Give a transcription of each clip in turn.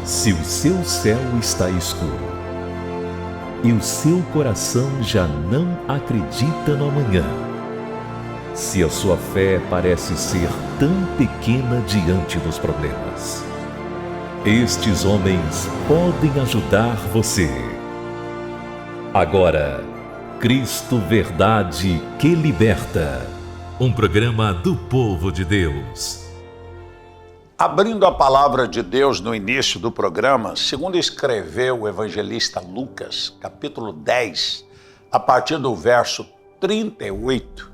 Se o seu céu está escuro e o seu coração já não acredita no amanhã, se a sua fé parece ser tão pequena diante dos problemas, estes homens podem ajudar você. Agora, Cristo Verdade que Liberta, um programa do povo de Deus. Abrindo a palavra de Deus no início do programa, segundo escreveu o evangelista Lucas, capítulo 10, a partir do verso 38,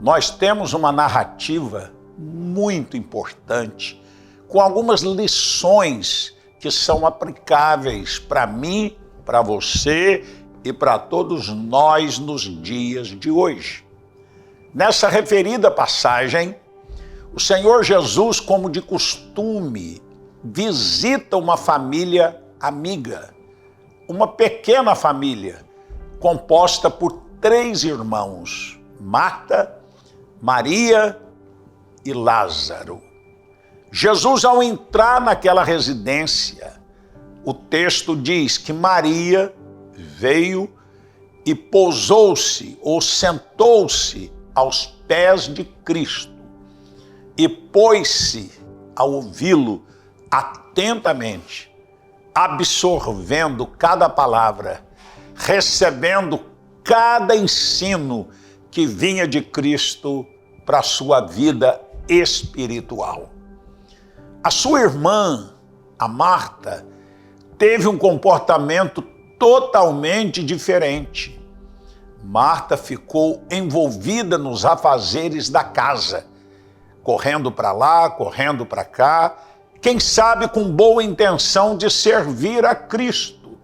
nós temos uma narrativa muito importante, com algumas lições que são aplicáveis para mim, para você e para todos nós nos dias de hoje. Nessa referida passagem, o Senhor Jesus, como de costume, visita uma família amiga, uma pequena família, composta por 3 irmãos, Marta, Maria e Lázaro. Jesus, ao entrar naquela residência, o texto diz que Maria veio e pousou-se ou sentou-se aos pés de Cristo e pôs-se a ouvi-lo atentamente, absorvendo cada palavra, recebendo cada ensino que vinha de Cristo para a sua vida espiritual. A sua irmã, a Marta, teve um comportamento totalmente diferente. Marta ficou envolvida nos afazeres da casa, correndo para lá, correndo para cá, quem sabe com boa intenção de servir a Cristo,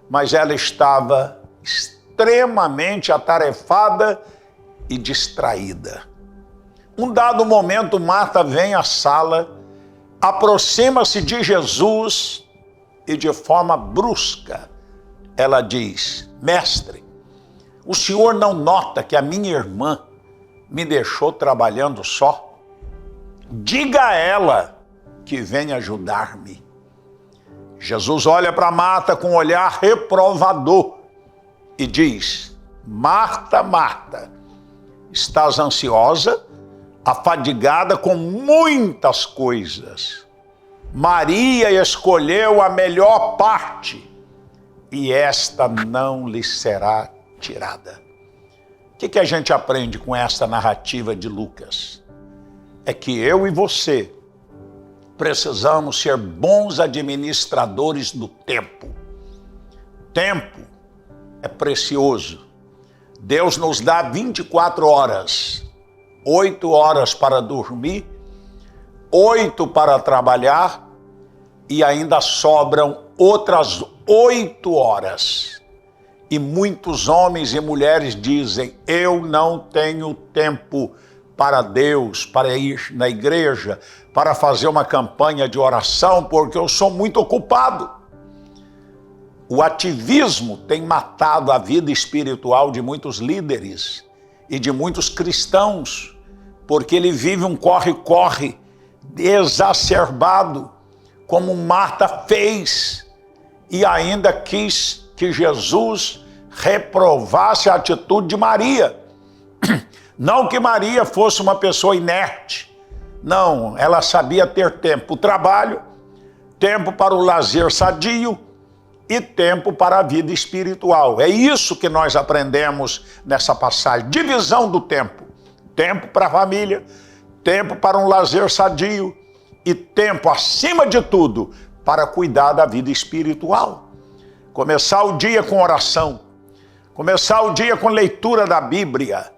mas ela estava extremamente atarefada e distraída. Um dado momento, Marta vem à sala, aproxima-se de Jesus e de forma brusca ela diz: Mestre, o senhor não nota que a minha irmã me deixou trabalhando só? Diga a ela que vem ajudar-me. Jesus olha para Marta com um olhar reprovador e diz: Marta, Marta, estás ansiosa, afadigada com muitas coisas. Maria escolheu a melhor parte e esta não lhe será tirada. O que a gente aprende com esta narrativa de Lucas? É que eu e você precisamos ser bons administradores do tempo. Tempo é precioso. Deus nos dá 24 horas, 8 horas para dormir, 8 para trabalhar e ainda sobram outras 8 horas. E muitos homens e mulheres dizem: eu não tenho tempo para Deus, para ir na igreja, para fazer uma campanha de oração, porque eu sou muito ocupado. O ativismo tem matado a vida espiritual de muitos líderes e de muitos cristãos, porque ele vive um corre-corre exacerbado, como Marta fez, e ainda quis que Jesus reprovasse a atitude de Maria. Não que Maria fosse uma pessoa inerte, não, ela sabia ter tempo para o trabalho, tempo para o lazer sadio e tempo para a vida espiritual. É isso que nós aprendemos nessa passagem, divisão do tempo. Tempo para a família, tempo para um lazer sadio e tempo, acima de tudo, para cuidar da vida espiritual. Começar o dia com oração, começar o dia com leitura da Bíblia,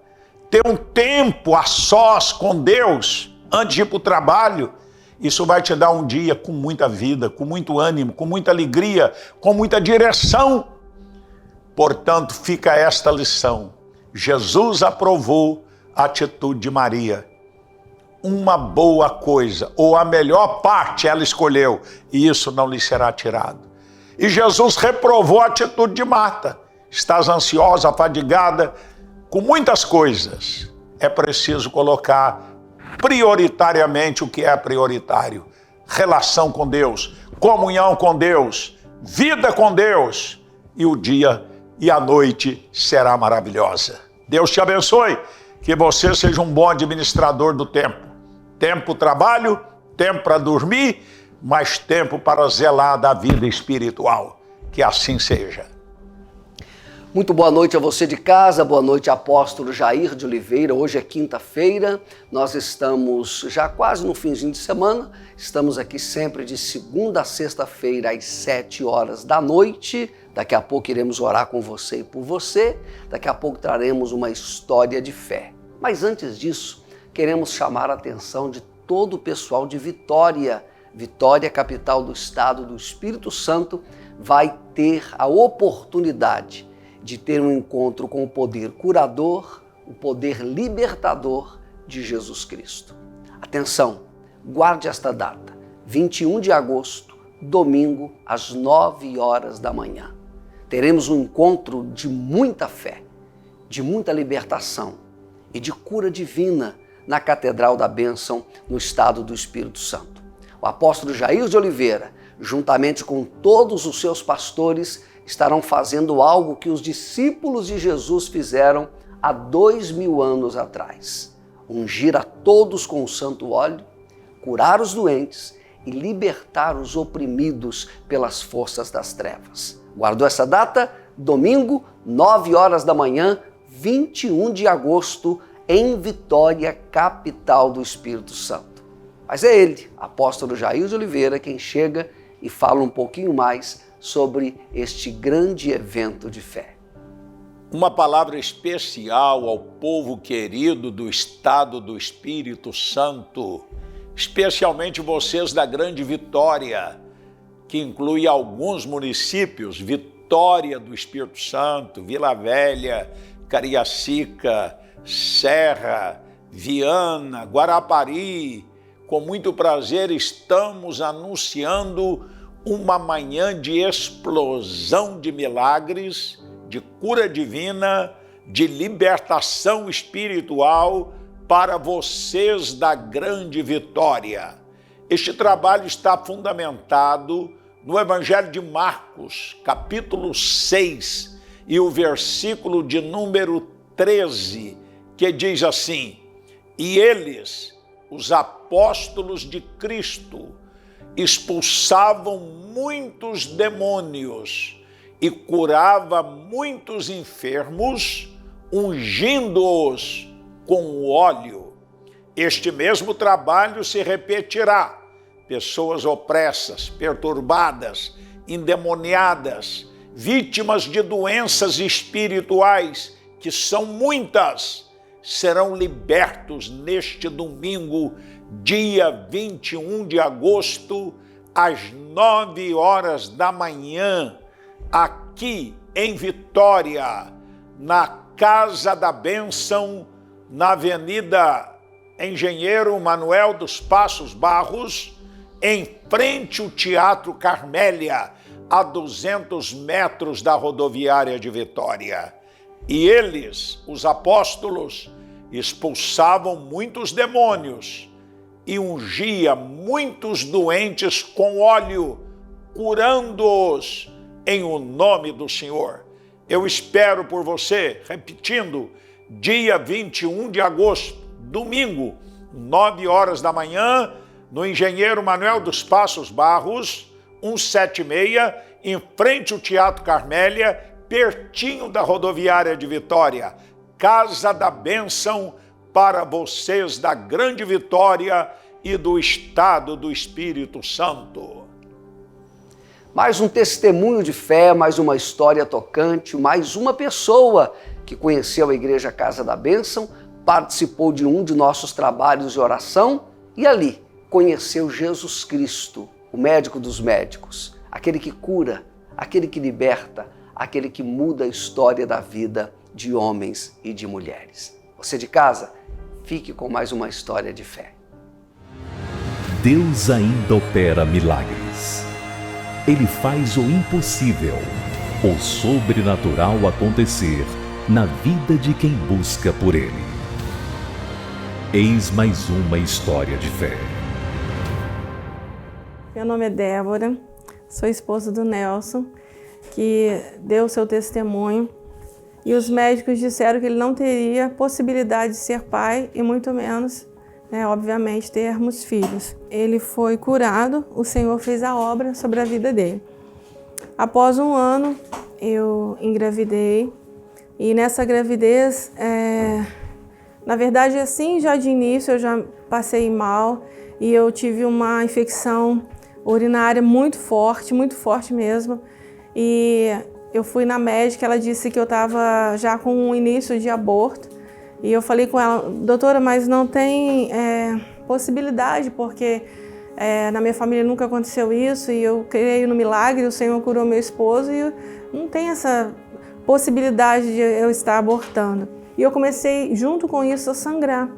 ter um tempo a sós com Deus antes de ir para o trabalho, isso vai te dar um dia com muita vida, com muito ânimo, com muita alegria, com muita direção. Portanto, fica esta lição. Jesus aprovou a atitude de Maria. Uma boa coisa, ou a melhor parte ela escolheu, e isso não lhe será tirado. E Jesus reprovou a atitude de Marta. Estás ansiosa, afadigada, com muitas coisas. É preciso colocar prioritariamente o que é prioritário. Relação com Deus, comunhão com Deus, vida com Deus, e o dia e a noite será maravilhosa. Deus te abençoe, que você seja um bom administrador do tempo. Tempo trabalho, tempo para dormir, mas tempo para zelar da vida espiritual. Que assim seja. Muito boa noite a você de casa, boa noite apóstolo Jair de Oliveira. Hoje é quinta-feira, nós estamos já quase no finzinho de semana, estamos aqui sempre de segunda a sexta-feira às 7 horas da noite. Daqui a pouco iremos orar com você e por você, daqui a pouco traremos uma história de fé. Mas antes disso, queremos chamar a atenção de todo o pessoal de Vitória. Vitória, capital do estado do Espírito Santo, vai ter a oportunidade de ter um encontro com o poder curador, o poder libertador de Jesus Cristo. Atenção, guarde esta data, 21 de agosto, domingo, às 9 horas da manhã. Teremos um encontro de muita fé, de muita libertação e de cura divina na Catedral da Bênção, no estado do Espírito Santo. O apóstolo Jair de Oliveira, juntamente com todos os seus pastores, estarão fazendo algo que os discípulos de Jesus fizeram há 2000 anos atrás. Ungir a todos com o santo óleo, curar os doentes e libertar os oprimidos pelas forças das trevas. Guardou essa data? Domingo, 9 horas da manhã, 21 de agosto, em Vitória, capital do Espírito Santo. Mas é ele, apóstolo Jair de Oliveira, quem chega e fala um pouquinho mais sobre este grande evento de fé. Uma palavra especial ao povo querido do estado do Espírito Santo, especialmente vocês da Grande Vitória, que inclui alguns municípios, Vitória do Espírito Santo, Vila Velha, Cariacica, Serra, Viana, Guarapari. Com muito prazer estamos anunciando uma manhã de explosão de milagres, de cura divina, de libertação espiritual para vocês da Grande Vitória. Este trabalho está fundamentado no Evangelho de Marcos, capítulo 6, e o versículo de número 13, que diz assim: e eles, os apóstolos de Cristo, expulsavam muitos demônios e curava muitos enfermos, ungindo-os com o óleo. Este mesmo trabalho se repetirá. Pessoas opressas, perturbadas, endemoniadas, vítimas de doenças espirituais, que são muitas, serão libertos neste domingo, dia 21 de agosto, às 9 horas da manhã, aqui em Vitória, na Casa da Bênção, na Avenida Engenheiro Manuel dos Passos Barros, em frente ao Teatro Carmélia, a 200 metros da rodoviária de Vitória. E eles, os apóstolos, expulsavam muitos demônios e ungia muitos doentes com óleo, curando-os em o nome do Senhor. Eu espero por você, repetindo, dia 21 de agosto, domingo, 9 horas da manhã, no Engenheiro Manuel dos Passos Barros, 176, em frente ao Teatro Carmélia, pertinho da rodoviária de Vitória. Casa da Bênção para vocês da Grande Vitória e do estado do Espírito Santo. Mais um testemunho de fé, mais uma história tocante, mais uma pessoa que conheceu a Igreja Casa da Bênção, participou de um de nossos trabalhos de oração e ali conheceu Jesus Cristo, o médico dos médicos, aquele que cura, aquele que liberta, aquele que muda a história da vida de homens e de mulheres. Você de casa, fique com mais uma história de fé. Deus ainda opera milagres. Ele faz o impossível, o sobrenatural acontecer na vida de quem busca por Ele. Eis mais uma história de fé. Meu nome é Débora, sou esposa do Nelson, que deu seu testemunho. E os médicos disseram que ele não teria possibilidade de ser pai e muito menos, obviamente, termos filhos. Ele foi curado, o Senhor fez a obra sobre a vida dele. Após um ano, eu engravidei e nessa gravidez, na verdade, assim, já de início eu já passei mal e eu tive uma infecção urinária muito forte mesmo. E eu fui na médica, ela disse que eu estava já com um início de aborto. E eu falei com ela, doutora, mas não tem possibilidade, porque na minha família nunca aconteceu isso e eu creio no milagre, o Senhor curou meu esposo e não tem essa possibilidade de eu estar abortando. E eu comecei, junto com isso, a sangrar.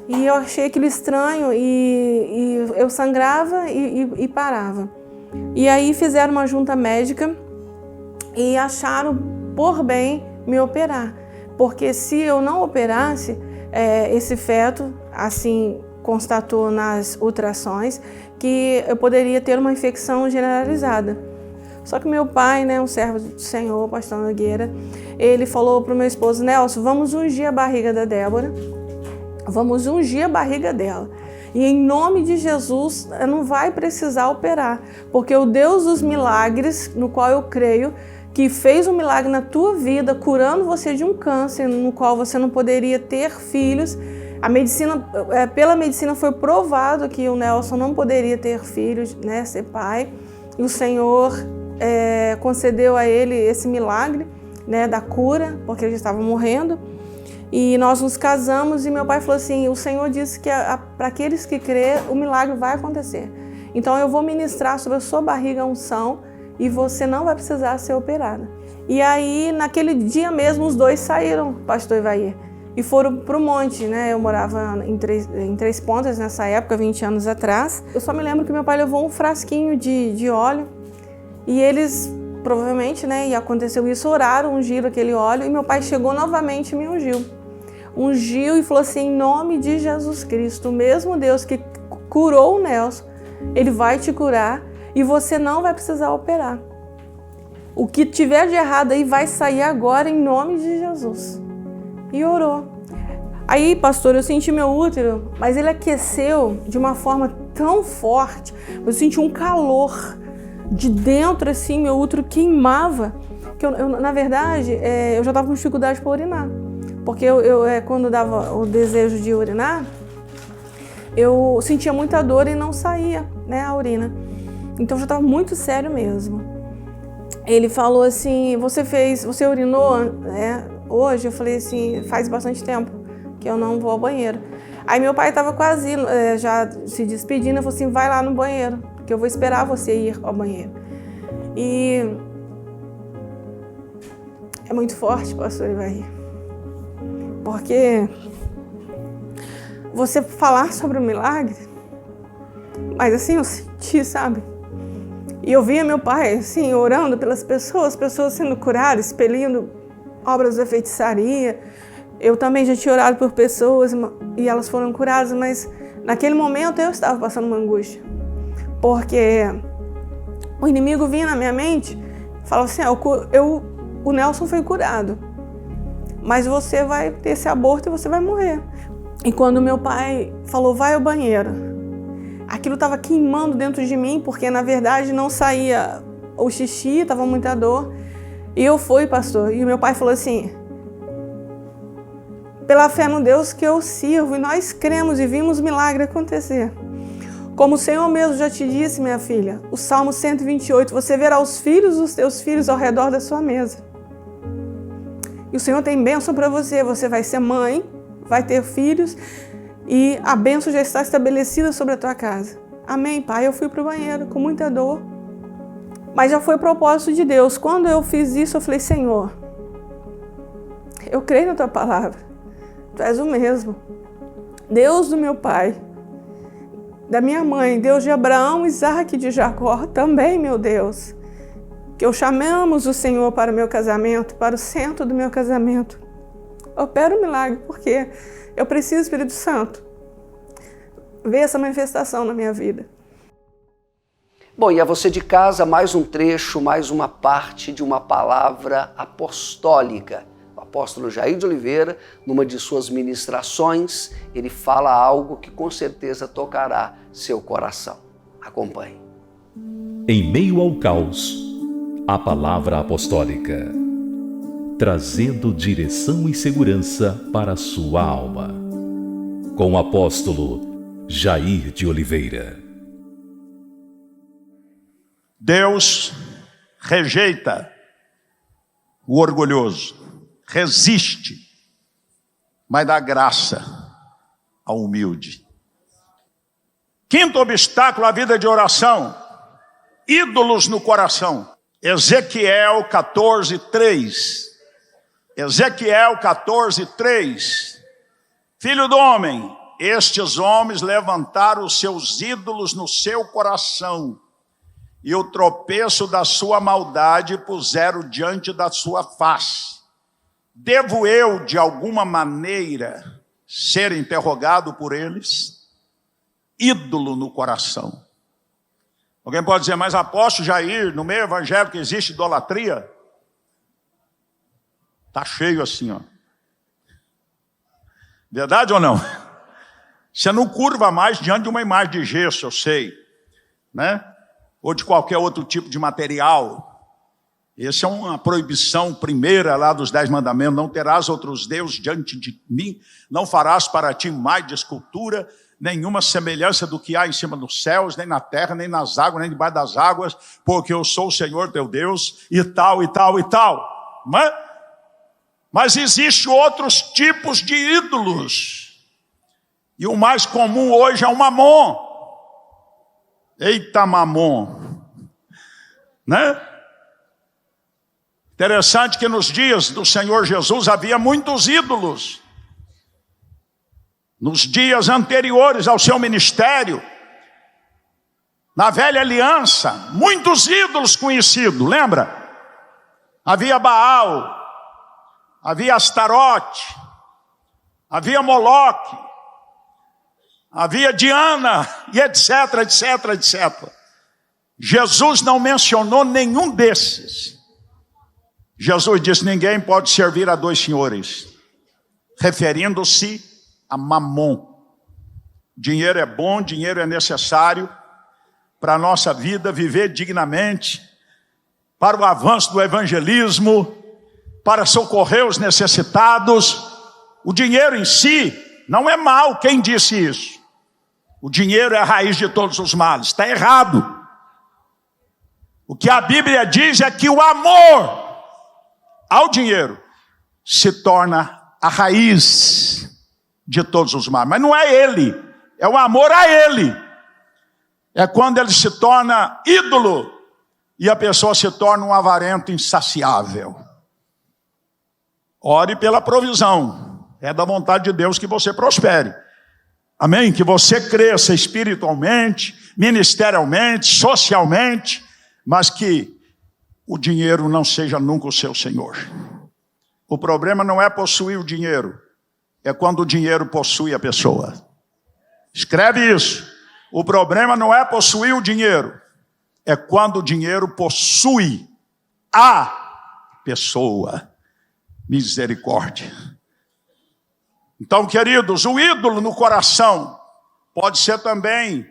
E eu achei aquilo estranho e eu sangrava e parava. E aí fizeram uma junta médica e acharam por bem me operar. Porque se eu não operasse, esse feto, assim constatou nas ultrassons, que eu poderia ter uma infecção generalizada. Só que meu pai, um servo do Senhor, pastor Nogueira, ele falou para o meu esposo, Nelson, vamos ungir a barriga da Débora, vamos ungir a barriga dela. E em nome de Jesus, não vai precisar operar, porque o Deus dos milagres, no qual eu creio, que fez um milagre na tua vida, curando você de um câncer, no qual você não poderia ter filhos. A medicina, pela medicina foi provado que o Nelson não poderia ter filhos, ser pai. E o Senhor concedeu a ele esse milagre, da cura, porque ele estava morrendo. E nós nos casamos e meu pai falou assim, o Senhor disse que para aqueles que crêem, o milagre vai acontecer. Então eu vou ministrar sobre a sua barriga a unção e você não vai precisar ser operada. E aí, naquele dia mesmo, os dois saíram, pastor Ivair, e foram para o monte, Eu morava em Três Pontas nessa época, 20 anos atrás. Eu só me lembro que meu pai levou um frasquinho de óleo e eles, provavelmente, e aconteceu isso, oraram, ungiram aquele óleo e meu pai chegou novamente e me ungiu. Ungiu e falou assim, em nome de Jesus Cristo, o mesmo Deus que curou o Nelson, ele vai te curar e você não vai precisar operar. O que tiver de errado aí vai sair agora em nome de Jesus. E orou. Aí, pastor, eu senti meu útero, mas ele aqueceu de uma forma tão forte. Eu senti um calor de dentro, assim, meu útero queimava. Que eu na verdade, eu já estava com dificuldade para urinar. Porque quando dava o desejo de urinar, eu sentia muita dor e não saía, a urina. Então já estava muito sério mesmo. Ele falou assim, você urinou hoje? Eu falei assim, faz bastante tempo que eu não vou ao banheiro. Aí meu pai estava quase já se despedindo, eu falei assim, vai lá no banheiro, que eu vou esperar você ir ao banheiro. E é muito forte, pastor Ivair, porque você falar sobre o milagre, mas assim eu senti, sabe? E eu via meu pai, assim, orando pelas pessoas sendo curadas, expelindo obras da feitiçaria. Eu também já tinha orado por pessoas e elas foram curadas, mas naquele momento eu estava passando uma angústia. Porque o inimigo vinha na minha mente e falava assim, o Nelson foi curado, mas você vai ter esse aborto e você vai morrer. E quando meu pai falou, vai ao banheiro, aquilo estava queimando dentro de mim, porque na verdade não saía o xixi, estava muita dor. E eu fui, pastor, e o meu pai falou assim, pela fé no Deus que eu sirvo, e nós cremos e vimos o milagre acontecer. Como o Senhor mesmo já te disse, minha filha, o Salmo 128, você verá os filhos dos teus filhos ao redor da sua mesa. E o Senhor tem bênção para você, você vai ser mãe, vai ter filhos, e a bênção já está estabelecida sobre a tua casa. Amém, pai? Eu fui para o banheiro com muita dor, mas já foi o propósito de Deus. Quando eu fiz isso, eu falei, Senhor, eu creio na tua palavra, tu és o mesmo. Deus do meu pai, da minha mãe, Deus de Abraão, Isaac e de Jacó, também, meu Deus, que eu chamamos o Senhor para o meu casamento, para o centro do meu casamento. Opera o milagre, porque eu preciso, Espírito Santo, ver essa manifestação na minha vida. Bom, e a você de casa, mais um trecho, mais uma parte de uma palavra apostólica. O apóstolo Jair de Oliveira, numa de suas ministrações, ele fala algo que com certeza tocará seu coração. Acompanhe. Em meio ao caos, a palavra apostólica, trazendo direção e segurança para a sua alma. Com o apóstolo Jair de Oliveira. Deus rejeita o orgulhoso, resiste, mas dá graça ao humilde. Quinto obstáculo à vida de oração: ídolos no coração. Ezequiel 14:3. Ezequiel 14:3. Filho do homem, estes homens levantaram os seus ídolos no seu coração, e o tropeço da sua maldade puseram diante da sua face. Devo eu, de alguma maneira, ser interrogado por eles? Ídolo no coração. Alguém pode dizer, mas apóstolo Jair, no meio evangélico existe idolatria? Está cheio assim, ó. Verdade ou não? Você não curva mais diante de uma imagem de gesso, eu sei, né? Ou de qualquer outro tipo de material. Essa é uma proibição primeira lá dos 10 mandamentos. Não terás outros deuses diante de mim, não farás para ti mais de escultura, nenhuma semelhança do que há em cima dos céus, nem na terra, nem nas águas, nem debaixo das águas, porque eu sou o Senhor teu Deus, e tal, e tal, e tal. Mas existem outros tipos de ídolos. E o mais comum hoje é o mamon. Eita mamon. Né? Interessante que nos dias do Senhor Jesus havia muitos ídolos. Nos dias anteriores ao seu ministério, na velha aliança, muitos ídolos conhecidos, lembra? Havia Baal, havia Astarote, havia Moloque, havia Diana, e etc, etc, etc. Jesus não mencionou nenhum desses. Jesus disse, ninguém pode servir a dois senhores, referindo-se a mamon. Dinheiro é bom, dinheiro é necessário para a nossa vida, viver dignamente, para o avanço do evangelismo, para socorrer os necessitados. O dinheiro em si não é mal, quem disse isso? O dinheiro é a raiz de todos os males. Está errado. O que a Bíblia diz é que o amor ao dinheiro se torna a raiz de todos os males. Mas não é ele, é o amor a ele. É quando ele se torna ídolo e a pessoa se torna um avarento insaciável. Ore pela provisão. É da vontade de Deus que você prospere. Amém? Que você cresça espiritualmente, ministerialmente, socialmente, mas que o dinheiro não seja nunca o seu senhor. O problema não é possuir o dinheiro, é quando o dinheiro possui a pessoa. Escreve isso. O problema não é possuir o dinheiro, é quando o dinheiro possui a pessoa. Misericórdia. Então, queridos, o ídolo no coração pode ser também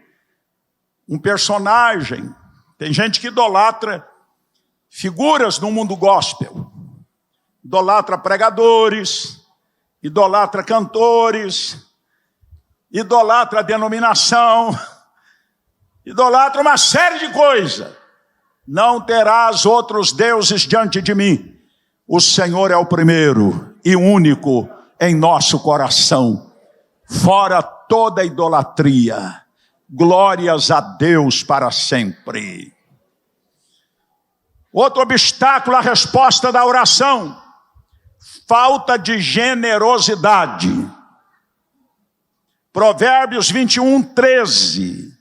um personagem. Tem gente que idolatra figuras no mundo gospel. Idolatra pregadores, idolatra cantores, idolatra denominação, idolatra uma série de coisas. Não terás outros deuses diante de mim. O Senhor é o primeiro e único em nosso coração. Fora toda idolatria. Glórias a Deus para sempre. Outro obstáculo à resposta da oração: falta de generosidade. Provérbios 21:13.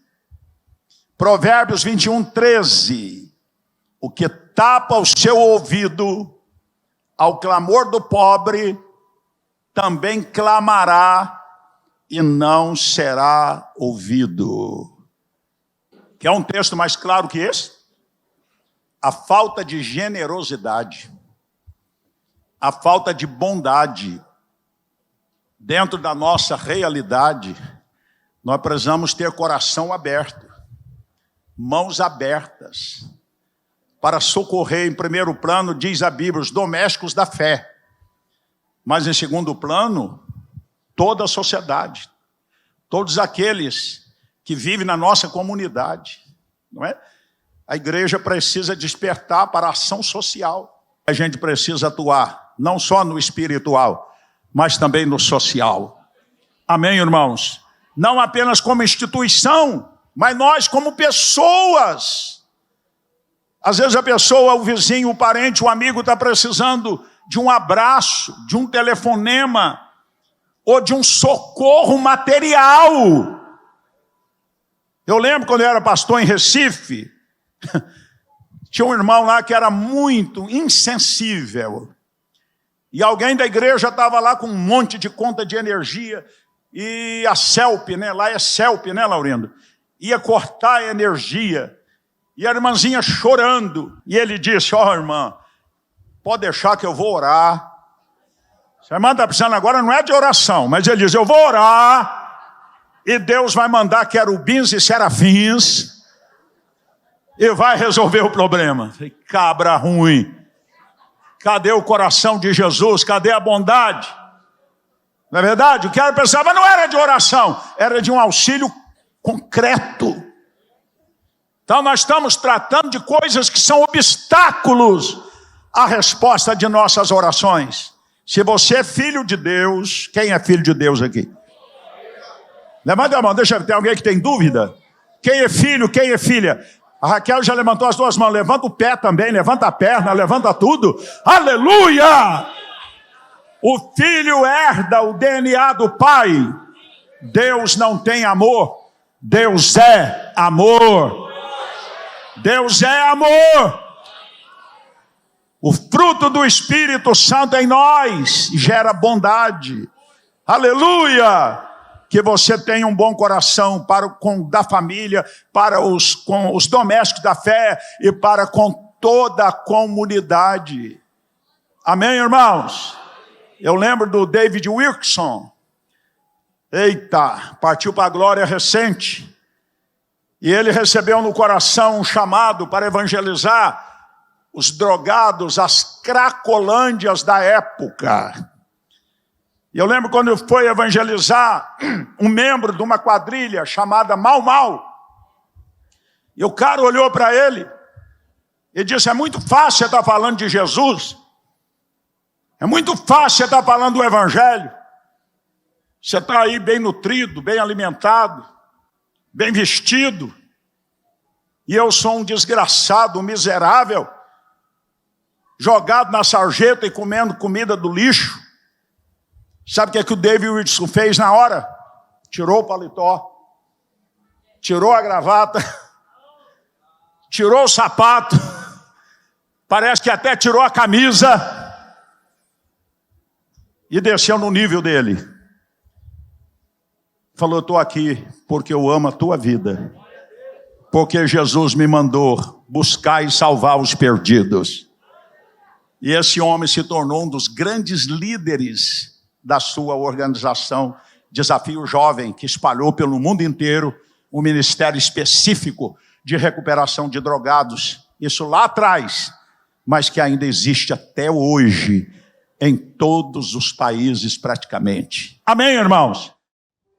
Provérbios 21:13. O que tapa o seu ouvido ao clamor do pobre, também clamará e não será ouvido. Quer um texto mais claro que esse? A falta de generosidade, a falta de bondade dentro da nossa realidade. Nós precisamos ter coração aberto, mãos abertas, para socorrer. Em primeiro plano, diz a Bíblia, os domésticos da fé. Mas em segundo plano, toda a sociedade, todos aqueles que vivem na nossa comunidade, não é? A igreja precisa despertar para a ação social. A gente precisa atuar, não só no espiritual, mas também no social. Amém, irmãos? Não apenas como instituição, mas nós como pessoas. Às vezes a pessoa, o vizinho, o parente, o amigo está precisando de um abraço, de um telefonema, ou de um socorro material. Eu lembro quando eu era pastor em Recife, tinha um irmão lá que era muito insensível. E alguém da igreja estava lá com um monte de conta de energia, e a CELP, né? Lá é CELP, né, Laurindo? Ia cortar a energia. E a irmãzinha chorando. E ele disse, irmã, pode deixar que eu vou orar. Se a irmã está precisando agora, não é de oração, mas ele diz, eu vou orar, e Deus vai mandar querubins e serafins, e vai resolver o problema. Cabra ruim. Cadê o coração de Jesus? Cadê a bondade? Não é verdade? O que ela pensava não era de oração, era de um auxílio concreto. Então nós estamos tratando de coisas que são obstáculos à resposta de nossas orações. Se você é filho de Deus, quem é filho de Deus aqui? Levanta a mão, deixa eu ver, tem alguém que tem dúvida? Quem é filho, quem é filha? A Raquel já levantou as duas mãos, levanta o pé também, levanta a perna, levanta tudo. Aleluia! O filho herda o DNA do pai. Deus não tem amor, Deus é amor. Deus é amor. O fruto do Espírito Santo em nós gera bondade. Aleluia! Que você tenha um bom coração da família, para com os domésticos da fé e para com toda a comunidade. Amém, irmãos? Eu lembro do David Wilkerson. Eita, partiu para a glória recente. E ele recebeu no coração um chamado para evangelizar os drogados, as cracolândias da época. E eu lembro quando foi evangelizar um membro de uma quadrilha chamada Mau Mau. E o cara olhou para ele e disse, é muito fácil você estar falando de Jesus. É muito fácil você estar falando do Evangelho. Você está aí bem nutrido, bem alimentado, bem vestido. E eu sou um desgraçado, um miserável, jogado na sarjeta e comendo comida do lixo. Sabe o que o David Wilkerson fez na hora? Tirou o paletó, tirou a gravata, tirou o sapato, parece que até tirou a camisa e desceu no nível dele. Falou, estou aqui porque eu amo a tua vida, porque Jesus me mandou buscar e salvar os perdidos. E esse homem se tornou um dos grandes líderes da sua organização Desafio Jovem, que espalhou pelo mundo inteiro um ministério específico de recuperação de drogados. Isso lá atrás, mas que ainda existe até hoje em todos os países praticamente. Amém, irmãos?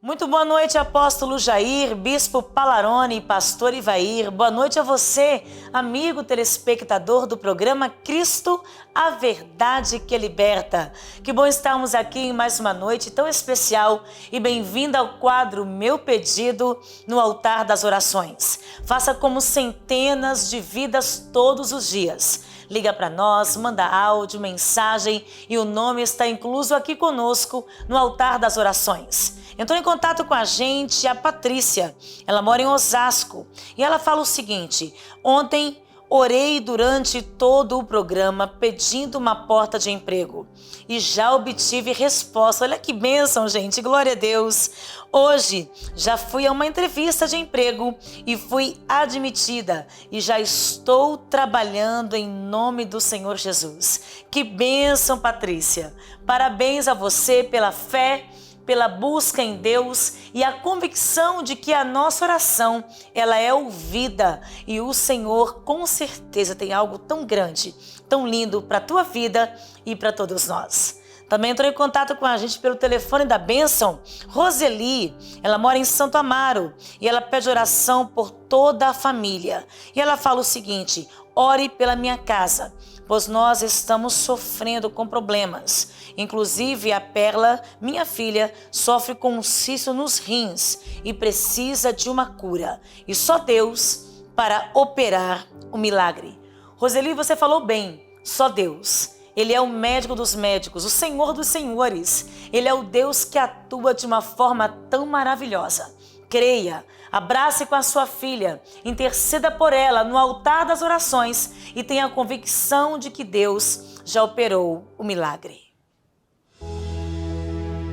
Muito boa noite, apóstolo Jair, bispo Palarone e pastor Ivair. Boa noite a você, amigo telespectador do programa Cristo, a Verdade que Liberta. Que bom estarmos aqui em mais uma noite tão especial e bem-vindo ao quadro Meu Pedido no Altar das Orações. Faça como centenas de vidas todos os dias. Liga para nós, manda áudio, mensagem e o nome está incluso aqui conosco no Altar das Orações. Entrou em contato com a gente a Patrícia. Ela mora em Osasco e ela fala o seguinte: ontem Orei durante todo o programa pedindo uma porta de emprego e já obtive resposta. Olha que bênção, gente, glória a Deus. Hoje já fui a uma entrevista de emprego e fui admitida e já estou trabalhando em nome do Senhor Jesus. Que bênção, Patrícia. Parabéns a você pela fé, pela busca em Deus e a convicção de que a nossa oração, ela é ouvida e o Senhor com certeza tem algo tão grande, tão lindo para a tua vida e para todos nós. Também entrou em contato com a gente pelo telefone da bênção, Roseli. Ela mora em Santo Amaro e ela pede oração por toda a família. E ela fala o seguinte: ore pela minha casa, pois nós estamos sofrendo com problemas. Inclusive a Perla, minha filha, sofre com um cisto nos rins e precisa de uma cura. E só Deus para operar o milagre. Roseli, você falou bem, só Deus. Ele é o médico dos médicos, o Senhor dos senhores. Ele é o Deus que atua de uma forma tão maravilhosa. Creia, abrace com a sua filha, interceda por ela no altar das orações e tenha a convicção de que Deus já operou o milagre.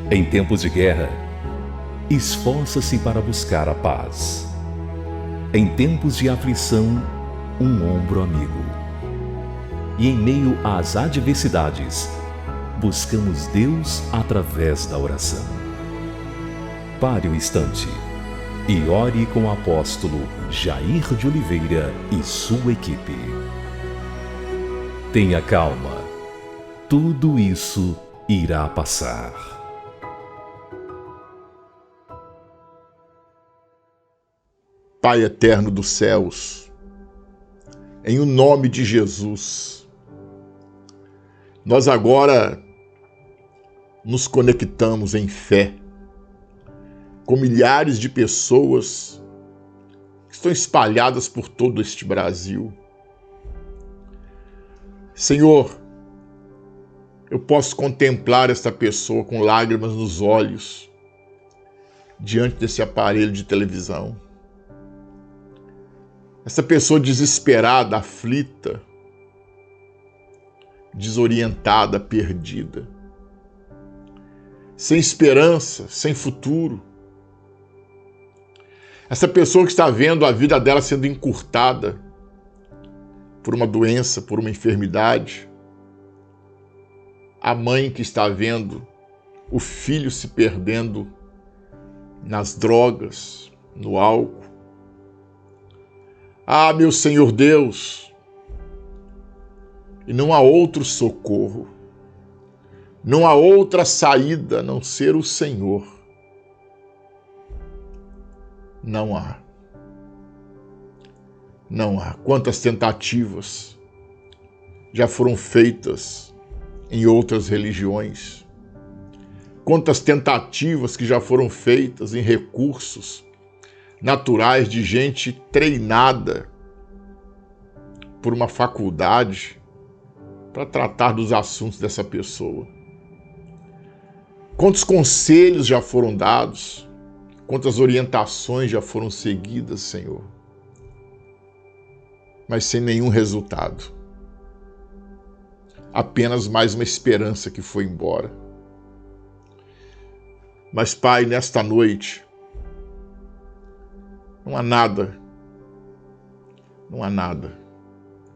Em tempos de guerra, esforça-se para buscar a paz. Em tempos de aflição, um ombro amigo. E em meio às adversidades, buscamos Deus através da oração. Pare um instante e ore com o apóstolo Jair de Oliveira e sua equipe. Tenha calma, tudo isso irá passar. Pai eterno dos céus, em o nome de Jesus, nós agora nos conectamos em fé com milhares de pessoas que estão espalhadas por todo este Brasil. Senhor, eu posso contemplar esta pessoa com lágrimas nos olhos diante desse aparelho de televisão. Essa pessoa desesperada, aflita, desorientada, perdida, sem esperança, sem futuro. Essa pessoa que está vendo a vida dela sendo encurtada por uma doença, por uma enfermidade. A mãe que está vendo o filho se perdendo nas drogas, no álcool. Ah, meu Senhor Deus, e não há outro socorro, não há outra saída a não ser o Senhor. Não há. Não há. Quantas tentativas já foram feitas em outras religiões? Quantas tentativas que já foram feitas em recursos naturais de gente treinada por uma faculdade para tratar dos assuntos dessa pessoa. Quantos conselhos já foram dados, quantas orientações já foram seguidas, Senhor, mas sem nenhum resultado. Apenas mais uma esperança que foi embora. Mas, Pai, nesta noite, não há nada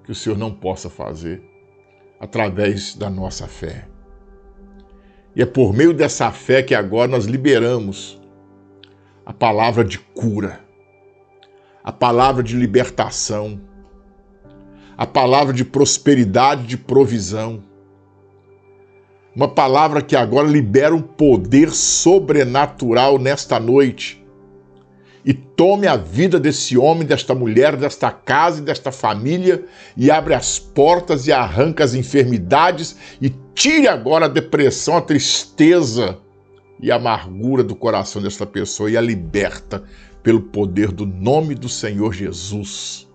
que o Senhor não possa fazer através da nossa fé. E é por meio dessa fé que agora nós liberamos a palavra de cura, a palavra de libertação, a palavra de prosperidade, de provisão. Uma palavra que agora libera um poder sobrenatural nesta noite e tome a vida desse homem, desta mulher, desta casa e desta família e abre as portas e arranca as enfermidades e tire agora a depressão, a tristeza e a amargura do coração desta pessoa e a liberta pelo poder do nome do Senhor Jesus.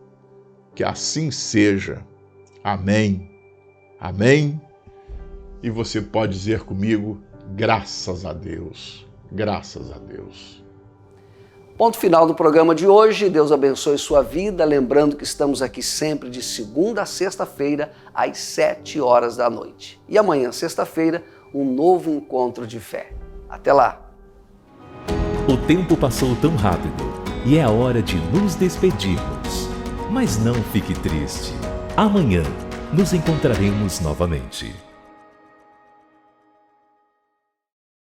Que assim seja. Amém. Amém. E você pode dizer comigo, graças a Deus. Graças a Deus. Ponto final do programa de hoje. Deus abençoe sua vida. Lembrando que estamos aqui sempre de segunda a sexta-feira, às 7 horas da noite. E amanhã, sexta-feira, um novo encontro de fé. Até lá! O tempo passou tão rápido e é a hora de nos despedirmos. Mas não fique triste. Amanhã nos encontraremos novamente.